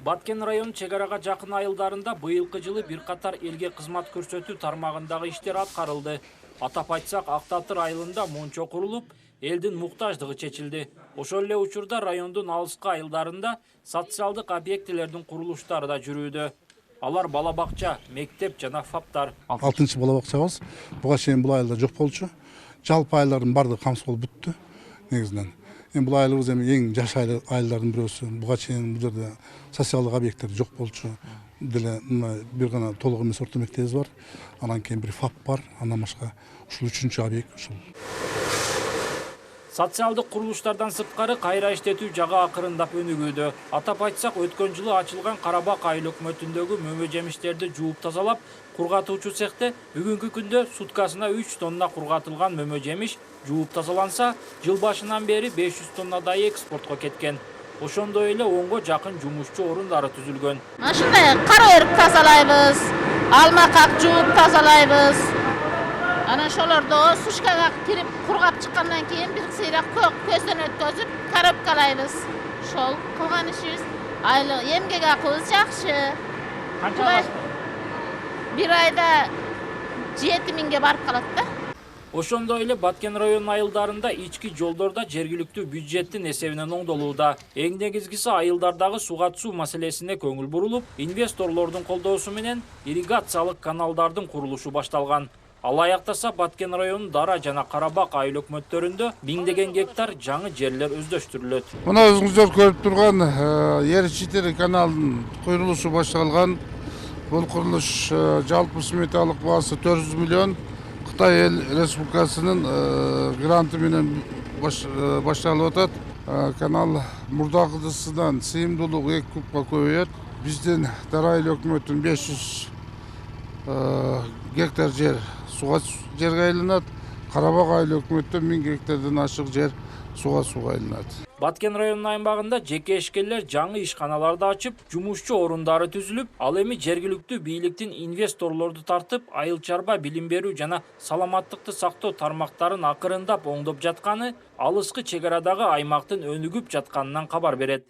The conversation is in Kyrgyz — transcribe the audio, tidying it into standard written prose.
Баткен району чек арага жакын айылдарында быйылкы жылы бир катар элге кызмат көрсөтүү тармагындагы иштер аткарылды. Атап айтсак, Актатыр айылында мончо курулуп, элдин муктаждыгы чечилди. Ошол эле учурда райондун алыскы айылдарында социалдык объектилердин курулуштары да жүрүүдө. Алар бала бакча, мектеп жана ФАПтар. 6-чы бала бакчабыз. Буга чейин бул айылда жок болчу. Жалпы айылдардын бардыгы камсыз болуп бүттү негизинен. Бұл айылыбыз ең жаш айылдардың бірөөсү. Буга чейин бул жерде социалдык объекттер жок болчу. Деле бир гана толук эмес орто мектебиз бар. Анан кийин бир ФАП бар. Андан башка ушул 3-чү объект ушул. Социалдык курулуштардан сырткары кайра иштетүү жагы акырындап өнүгүүдө. Атап айтсак, өткөн жылы ачылган Карабак айыл өкмөтүндөгү мөмө жемиштерди жууп тазалап, кургатуучу цехте бүгүнкү күндө суткасына 3 тонна кургатылган мөмө жемиш жууп тазаланса, жыл башынан бери 500 тоннадай экспортко кеткен. Ошондой эле 10го жакын жумушчу орундары түзүлгөн. Ушундай кара өрүк тазалайбыз, алма как жууп тазалайбыз. Ana şolorda suşkaga kirip kurgap çıkkandan keyin bir sıyrak көздөн өткөзүп, коробкалайбыз. Şol кылган ишибиz айлык эмгек акыбыз жакшы. Канча? Bir ayda 7 миңге барып калат да. Ошондой эле Баткен районунун айылдарында ички жолдорда жергиликтүү бюджеттин эсебинен оңдолууда. Эң негизгиси айылдардагы суга суу маселесине көңүл бурулуп, инвесторлордун колдоосу менен ирригациялык каналдардын курулушу башталган. Ал аяктаса Баткен районунун Дара жана Карабак айыл өкмөттөрүндө миңдеген гектар жаңы жерлер өздөштүрүлөт. Мына өзүңүздөр көрүп турган Ер-Читери каналынын курулушу башталган. Бул курулуш жалпы сметалык баасы 400 миллион. Кытай эл республикасынын гранты менен башталып атат. Канал мурдагысынан сыйымдуулугу 2 кубка көбөйөт. Биздин Дара айыл өкмөтүнүн 500 гектар жер суга жерге айланат. Карабак айыл өкмөттөн 1000 гектардан ашык жер суга айланат. Баткен районунун аймагында жеке ишкерлер жаңы ишканаларды ачып, жумушчу орундары түзүлүп, ал эми жергиликтүү бийликтин инвесторлорду тартып, айыл чарба билим берүү жана саламаттыкты сактоо тармактарын акырындап оңдоп жатканы алыскы чек арадагы аймактын өнүгүп жатканынан кабар берет.